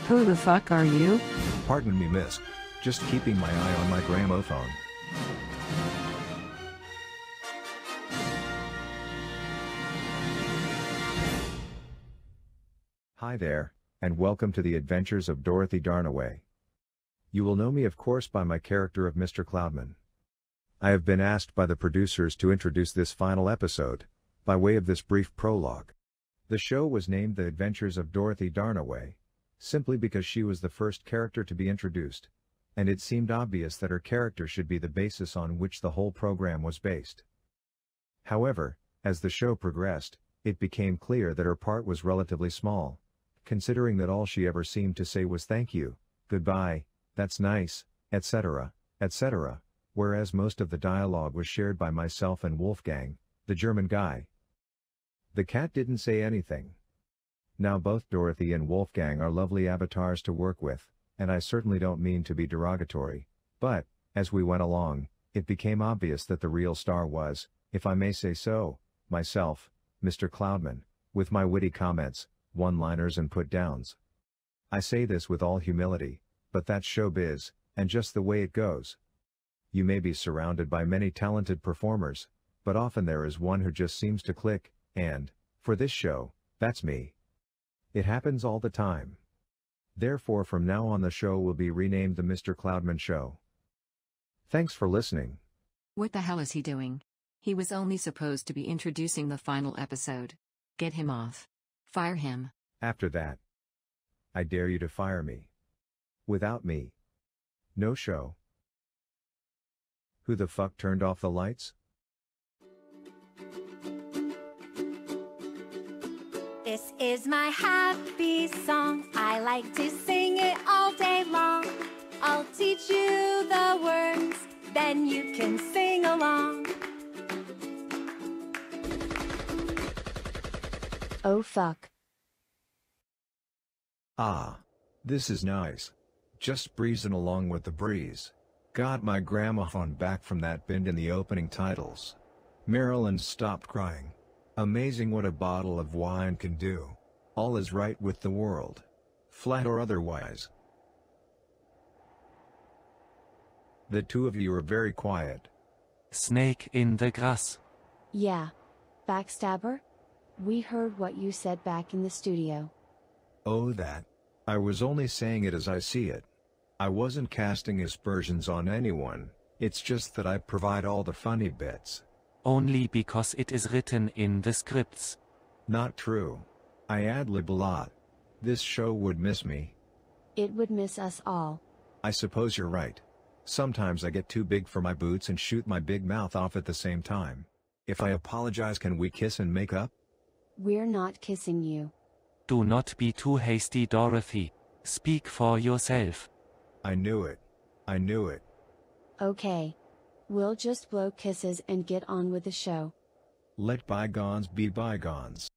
Who the fuck are you? Pardon me, miss. Just keeping my eye on my gramophone. Hi there, and welcome to the adventures of Dorothy Darnaway. You will know me of course by my character of Mr. Cloudman. I have been asked by the producers to introduce this final episode, by way of this brief prologue. The show was named The Adventures of Dorothy Darnaway, simply because she was the first character to be introduced, and it seemed obvious that her character should be the basis on which the whole program was based. However, as the show progressed, it became clear that her part was relatively small, considering that all she ever seemed to say was thank you, goodbye, that's nice, etc., etc., whereas most of the dialogue was shared by myself and Wolfgang, the German guy. The cat didn't say anything. Now both Dorothy and Wolfgang are lovely avatars to work with, and I certainly don't mean to be derogatory, but, as we went along, it became obvious that the real star was, if I may say so, myself, Mr. Cloudman, with my witty comments, one-liners and put-downs. I say this with all humility, but that's showbiz, and just the way it goes. You may be surrounded by many talented performers, but often there is one who just seems to click, and, for this show, that's me. It happens all the time. Therefore from now on the show will be renamed The Mr. Cloudman Show. Thanks for listening. What the hell is he doing? He was only supposed to be introducing the final episode. Get him off. Fire him. After that, I dare you to fire me. Without me, no show. Who the fuck turned off the lights? This is my happy song. I like to sing it all day long. I'll teach you the words, then you can sing along. Oh fuck. Ah, this is nice. Just breezing along with the breeze. Got my gramophone back from that bin in the opening titles. Marilyn stopped crying. Amazing what a bottle of wine can do. All is right with the world. Flat or otherwise. The two of you are very quiet. Snake in the grass. Yeah. Backstabber? We heard what you said back in the studio. Oh that. I was only saying it as I see it. I wasn't casting aspersions on anyone, it's just that I provide all the funny bits. Only because it is written in the scripts. Not true. I ad-lib a lot. This show would miss me. It would miss us all. I suppose you're right. Sometimes I get too big for my boots and shoot my big mouth off at the same time. If I apologize, can we kiss and make up? We're not kissing you. Do not be too hasty, Dorothy. Speak for yourself. I knew it. I knew it. Okay. We'll just blow kisses and get on with the show. Let bygones be bygones.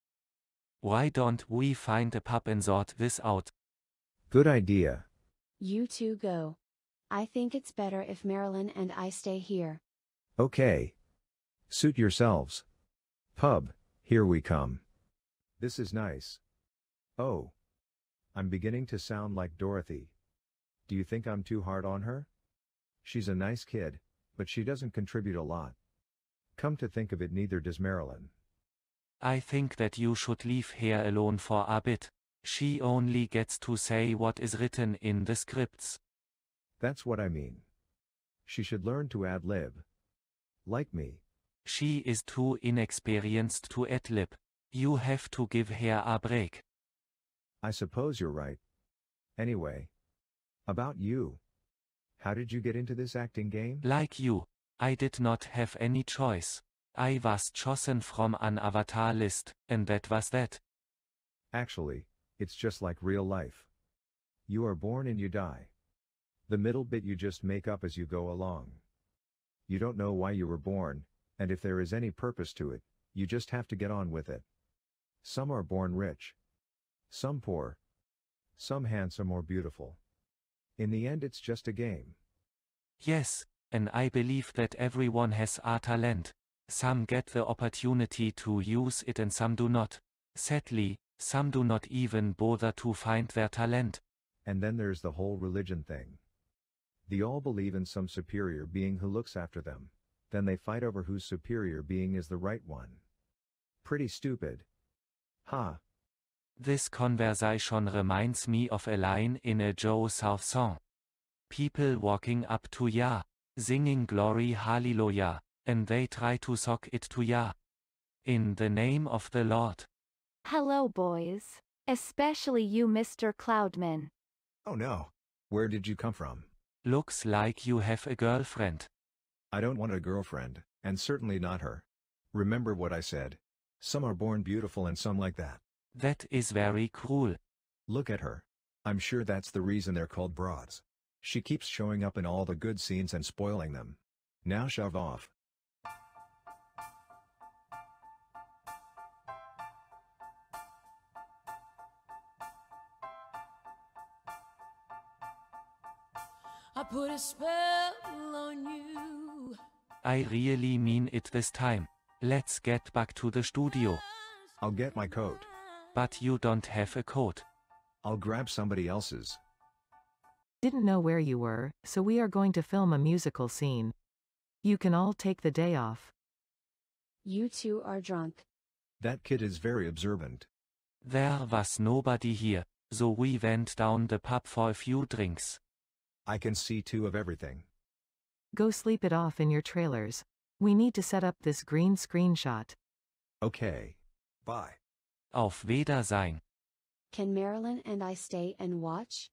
Why don't we find a pub and sort this out? Good idea. You two go. I think it's better if Marilyn and I stay here. Okay. Suit yourselves. Pub, here we come. This is nice. Oh. I'm beginning to sound like Dorothy. Do you think I'm too hard on her? She's a nice kid, but she doesn't contribute a lot. Come to think of it, neither does Marilyn. I think that you should leave her alone for a bit. She only gets to say what is written in the scripts. That's what I mean. She should learn to ad-lib. Like me. She is too inexperienced to ad-lib. You have to give her a break. I suppose you're right. Anyway. About you. How did you get into this acting game? Like you, I did not have any choice. I was chosen from an avatar list, and that was that. Actually, it's just like real life. You are born and you die. The middle bit you just make up as you go along. You don't know why you were born, and if there is any purpose to it, you just have to get on with it. Some are born rich. Some poor. Some handsome or beautiful. In the end, it's just a game. Yes, and I believe that everyone has a talent. Some get the opportunity to use it and some do not. Sadly, some do not even bother to find their talent. And then there's the whole religion thing. They all believe in some superior being who looks after them, then they fight over whose superior being is the right one. Pretty stupid. Ha. This conversation reminds me of a line in a Joe South song. People walking up to Yah, singing glory hallelujah, and they try to sock it to Yah. In the name of the Lord. Hello, boys. Especially you, Mr. Cloudman. Oh no. Where did you come from? Looks like you have a girlfriend. I don't want a girlfriend, and certainly not her. Remember what I said. Some are born beautiful and some like that. That is very cruel. Look at her. I'm sure that's the reason they're called broads. She keeps showing up in all the good scenes and spoiling them. Now shove off. I put a spell on you. I really mean it this time. Let's get back to the studio. I'll get my coat. But you don't have a coat. I'll grab somebody else's. Didn't know where you were, so we are going to film a musical scene. You can all take the day off. You two are drunk. That kid is very observant. There was nobody here, so we went down the pub for a few drinks. I can see two of everything. Go sleep it off in your trailers. We need to set up this green screenshot. Okay. Bye. Auf Wiedersehen. Can Marilyn and I stay and watch?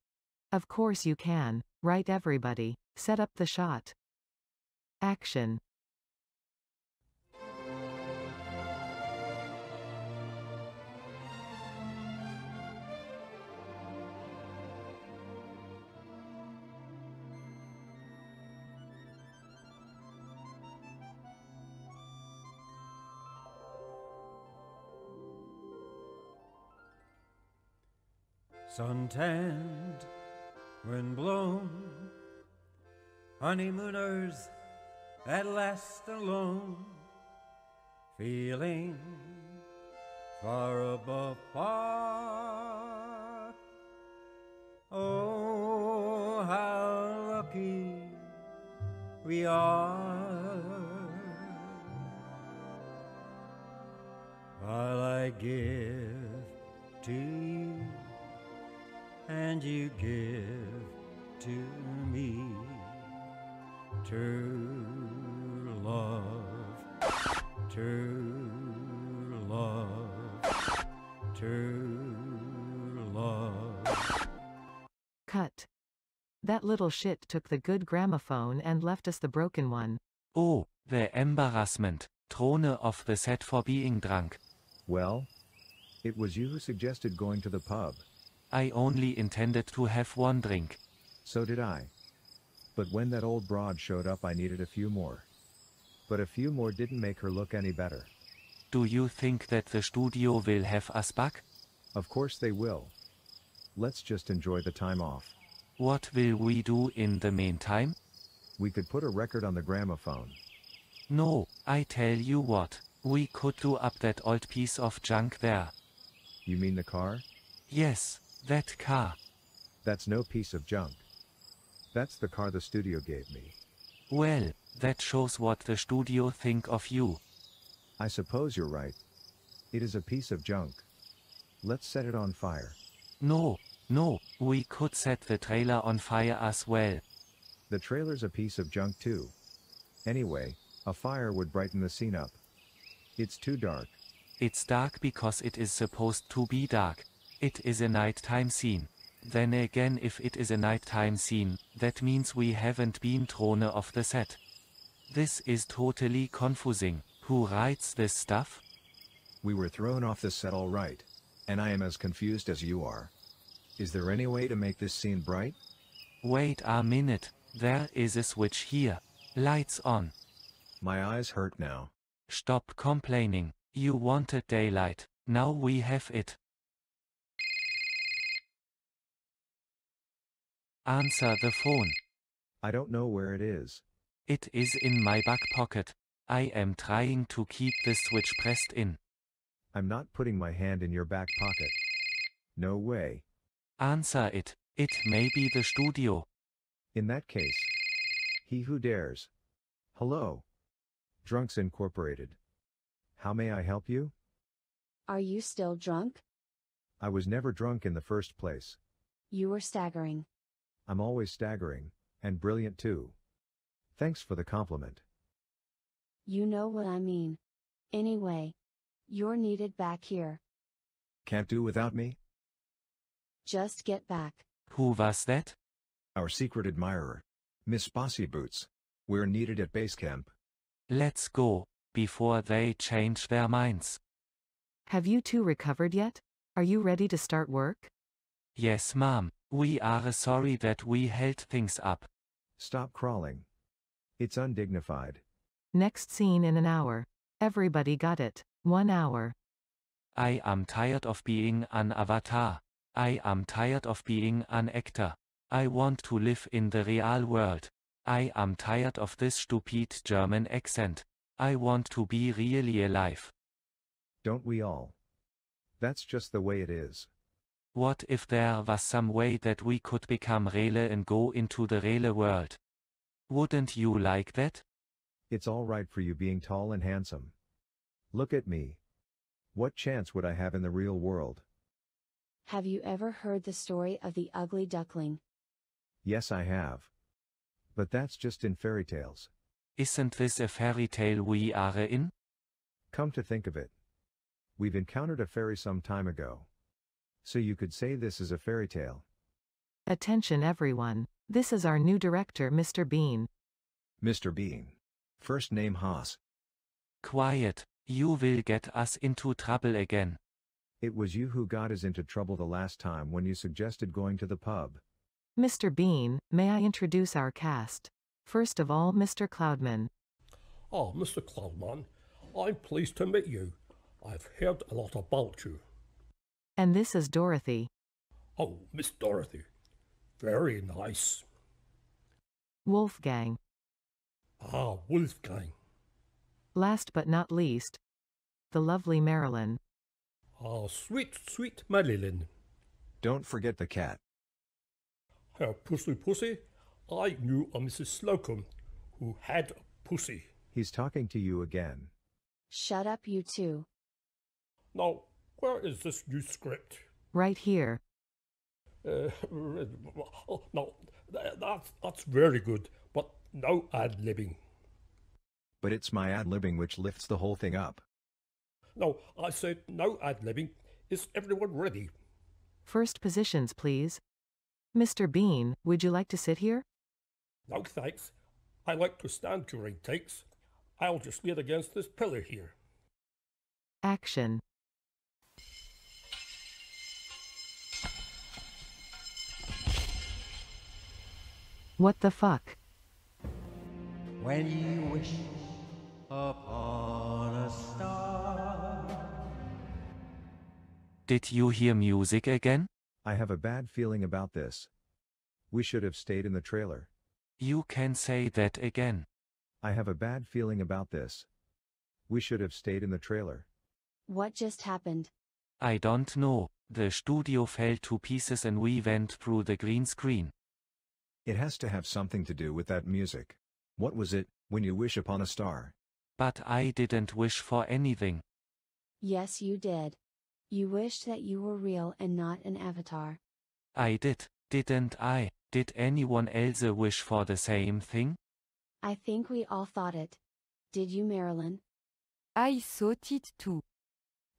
Of course you can, right everybody, set up the shot. Action. Suntanned, wind blown, honeymooners at last alone, feeling far above par. Oh, how lucky we are, while I give to you and you give to me true love, true love, true love. Cut. That little shit took the good gramophone and left us the broken one. Oh, the embarrassment. Throne of the set for being drunk. Well, it was you who suggested going to the pub. I only intended to have one drink. So did I. But when that old broad showed up I needed a few more. But a few more didn't make her look any better. Do you think that the studio will have us back? Of course they will. Let's just enjoy the time off. What will we do in the meantime? We could put a record on the gramophone. No, I tell you what, we could do up that old piece of junk there. You mean the car? Yes, that car. That's no piece of junk. That's the car the studio gave me. Well, that shows what the studio think of you. I suppose you're right. It is a piece of junk. Let's set it on fire. No, we could set the trailer on fire as well. The trailer's a piece of junk too. Anyway, a fire would brighten the scene up. It's too dark. It's dark because it is supposed to be dark. It is a nighttime scene. Then again, if it is a nighttime scene, that means we haven't been thrown off the set. This is totally confusing. Who writes this stuff? We were thrown off the set all right. And I am as confused as you are. Is there any way to make this scene bright? Wait a minute, there is a switch here. Lights on. My eyes hurt now. Stop complaining, you wanted daylight, now we have it. Answer the phone. I don't know where it is. It is in my back pocket. I am trying to keep the switch pressed in. I'm not putting my hand in your back pocket. No way. Answer it, It may be the studio. In that case, he who dares. Hello. Drunks Incorporated. How may I help you? Are you still drunk? I was never drunk in the first place. You were staggering. I'm always staggering, and brilliant too. Thanks for the compliment. You know what I mean. Anyway, you're needed back here. Can't do without me? Just get back. Who was that? Our secret admirer. Miss Bossy Boots. We're needed at base camp. Let's go, before they change their minds. Have you two recovered yet? Are you ready to start work? Yes, ma'am, we are sorry that we held things up. Stop crawling. It's undignified. Next scene in an hour. Everybody got it. 1 hour. I am tired of being an avatar. I am tired of being an actor. I want to live in the real world. I am tired of this stupid German accent. I want to be really alive. Don't we all? That's just the way it is. What if there was some way that we could become real and go into the real world? Wouldn't you like that? It's all right for you being tall and handsome. Look at me. What chance would I have in the real world? Have you ever heard the story of the ugly duckling? Yes, I have. But that's just in fairy tales. Isn't this a fairy tale we are in? Come to think of it. We've encountered a fairy some time ago. So you could say this is a fairy tale. Attention everyone. This is our new director, Mr. Bean. Mr. Bean. First name Haas. Quiet, you will get us into trouble again. It was you who got us into trouble the last time when you suggested going to the pub. Mr. Bean, may I introduce our cast? First of all, Mr. Cloudman. Oh, Mr. Cloudman, I'm pleased to meet you. I've heard a lot about you. And this is Dorothy. Oh, Miss Dorothy. Very nice. Wolfgang. Ah, Wolfgang. Last but not least, the lovely Marilyn. Ah, sweet, sweet Marilyn. Don't forget the cat. Her pussy, I knew a Mrs. Slocum who had a pussy. He's talking to you again. Shut up, you two. Now, where is this new script? Right here. No, that's very good, but no ad-libbing. But it's my ad-libbing which lifts the whole thing up. No, I said no ad-libbing. Is everyone ready? First positions, please. Mr. Bean, would you like to sit here? No, thanks. I like to stand during takes. I'll just lean against this pillar here. Action. What the fuck? When you wish upon a star. Did you hear music again? I have a bad feeling about this. We should have stayed in the trailer. You can say that again. I have a bad feeling about this. We should have stayed in the trailer. What just happened? I don't know. The studio fell to pieces and we went through the green screen. It has to have something to do with that music. What was it, When You Wish Upon a Star? But I didn't wish for anything. Yes, you did. You wished that you were real and not an avatar. I did, didn't I? Did anyone else wish for the same thing? I think we all thought it. Did you, Marilyn? I thought it too.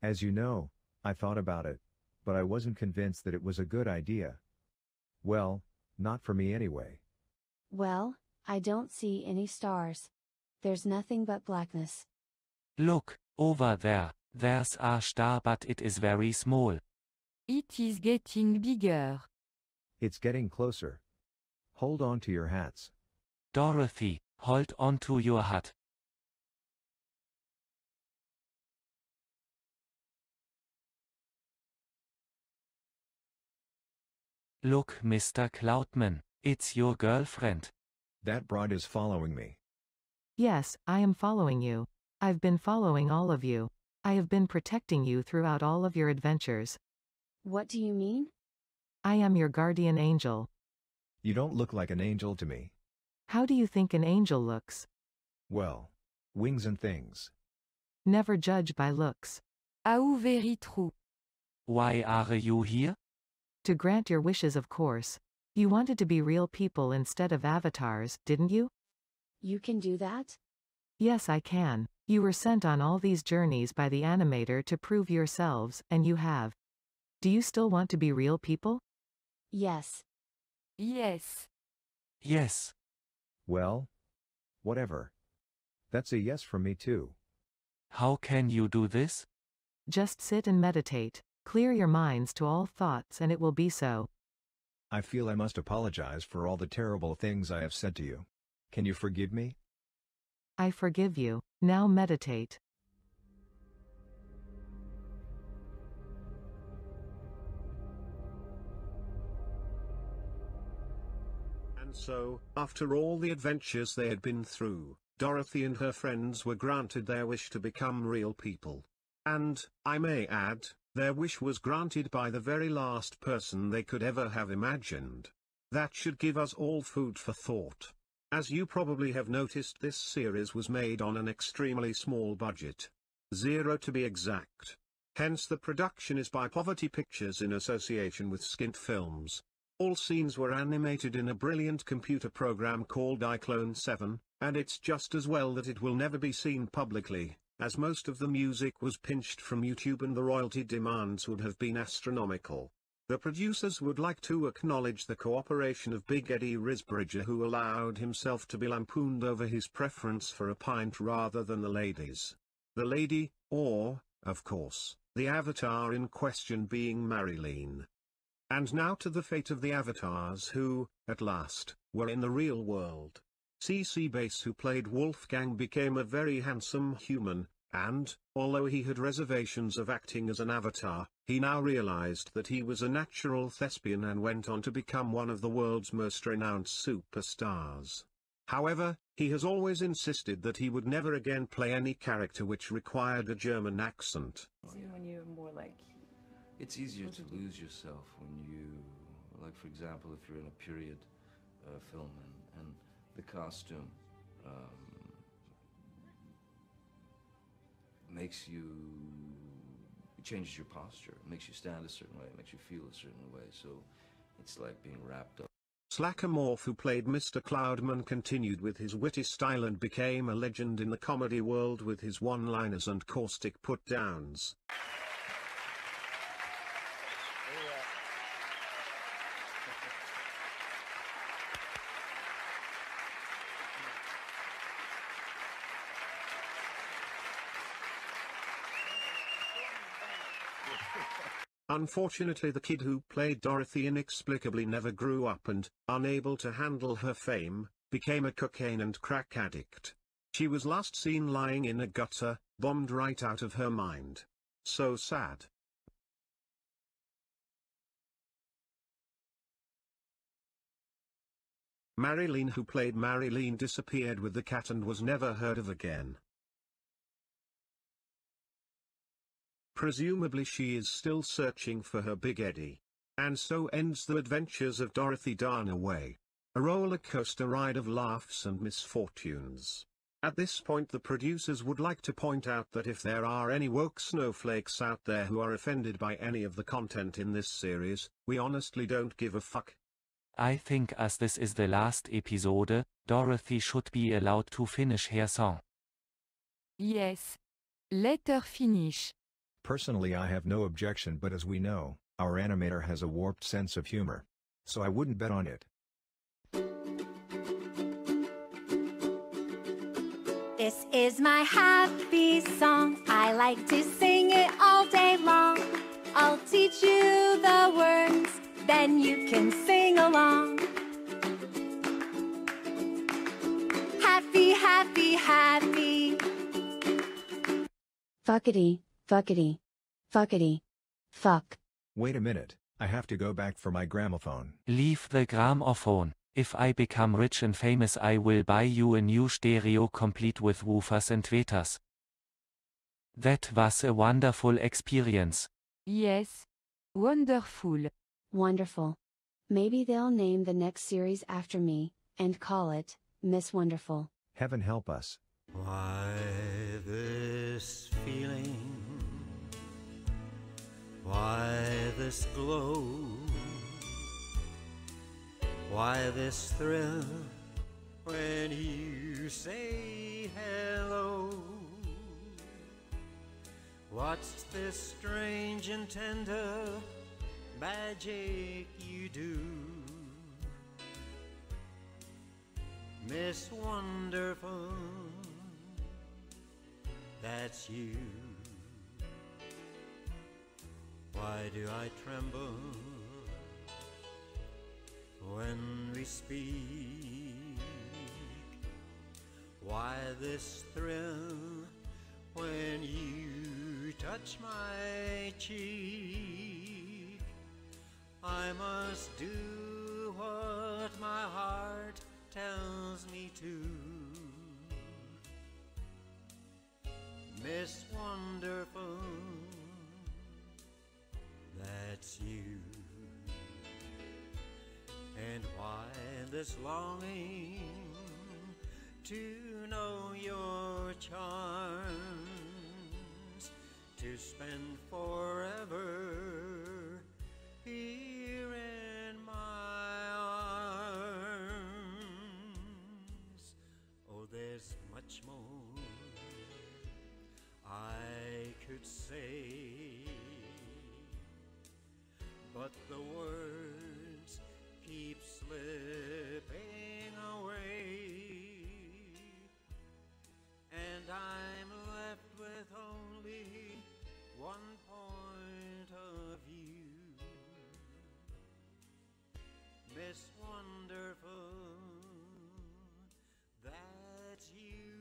As you know, I thought about it, but I wasn't convinced that it was a good idea. Well, not for me anyway. Well, I don't see any stars. There's nothing but blackness. Look, over there, there's a star but it is very small. It is getting bigger. It's getting closer. Hold on to your hats. Dorothy, hold on to your hat. Look, Mr. Cloudman, it's your girlfriend. That broad is following me. Yes, I am following you. I've been following all of you. I have been protecting you throughout all of your adventures. What do you mean? I am your guardian angel. You don't look like an angel to me. How do you think an angel looks? Well, wings and things. Never judge by looks. Au very true. Why are you here? To grant your wishes, of course. You wanted to be real people instead of avatars, didn't you? You can do that? Yes, I can. You were sent on all these journeys by the animator to prove yourselves, and you have. Do you still want to be real people? Yes. Yes. Yes. Well, whatever. That's a yes from me too. How can you do this? Just sit and meditate. Clear your minds to all thoughts and it will be so. I feel I must apologize for all the terrible things I have said to you. Can you forgive me? I forgive you. Now meditate. And so, after all the adventures they had been through, Dorothy and her friends were granted their wish to become real people. And, I may add, their wish was granted by the very last person they could ever have imagined. That should give us all food for thought. As you probably have noticed, this series was made on an extremely small budget. 0 to be exact. Hence the production is by Poverty Pictures in association with Skint Films. All scenes were animated in a brilliant computer program called iClone 7, and it's just as well that it will never be seen publicly, as most of the music was pinched from YouTube and the royalty demands would have been astronomical. The producers would like to acknowledge the cooperation of Big Eddie Risbridger, who allowed himself to be lampooned over his preference for a pint rather than the ladies. The lady, or, of course, the avatar in question being Marilyn. And now to the fate of the avatars who, at last, were in the real world. C.C. Bass, who played Wolfgang, became a very handsome human, and, although he had reservations of acting as an avatar, he now realized that he was a natural thespian and went on to become one of the world's most renowned superstars. However, he has always insisted that he would never again play any character which required a German accent. When you're more like... It's easier to lose yourself when you, like for example, if you're in a period film and the costume makes you, it changes your posture, it makes you stand a certain way, it makes you feel a certain way, so it's like being wrapped up. Slackamorph, who played Mr. Cloudman, continued with his witty style and became a legend in the comedy world with his one-liners and caustic put-downs. Unfortunately, the kid who played Dorothy inexplicably never grew up and, unable to handle her fame, became a cocaine and crack addict. She was last seen lying in a gutter, bombed right out of her mind. So sad. Marilyn, who played Marilyn, disappeared with the cat and was never heard of again. Presumably she is still searching for her Big Eddie. And so ends the adventures of Dorothy Darnaway. A roller coaster ride of laughs and misfortunes. At this point, the producers would like to point out that if there are any woke snowflakes out there who are offended by any of the content in this series, we honestly don't give a fuck. I think as this is the last episode, Dorothy should be allowed to finish her song. Yes. Let her finish. Personally, I have no objection, but as we know, our animator has a warped sense of humor. So I wouldn't bet on it. This is my happy song. I like to sing it all day long. I'll teach you the words, then you can sing along. Happy, happy, happy. Fuckity, fuckity, fuckity, fuck. Wait a minute, I have to go back for my gramophone. Leave the gramophone. If I become rich and famous, I will buy you a new stereo complete with woofers and tweeters. That was a wonderful experience. Yes. Wonderful. Wonderful. Maybe they'll name the next series after me, and call it Miss Wonderful. Heaven help us. Why this feeling? Why this glow? Why this thrill when you say hello? What's this strange and tender magic you do? Miss Wonderful, that's you. Why do I tremble when we speak? Why this thrill when you touch my cheek? I must do what my heart tells me to. Miss Wonderful, that's you. And why this longing to know your charms, to spend forever here in my arms? Oh, there's much more I could say, but the words keep slipping away, and I'm left with only one point of view. Miss Wonderful, that's you.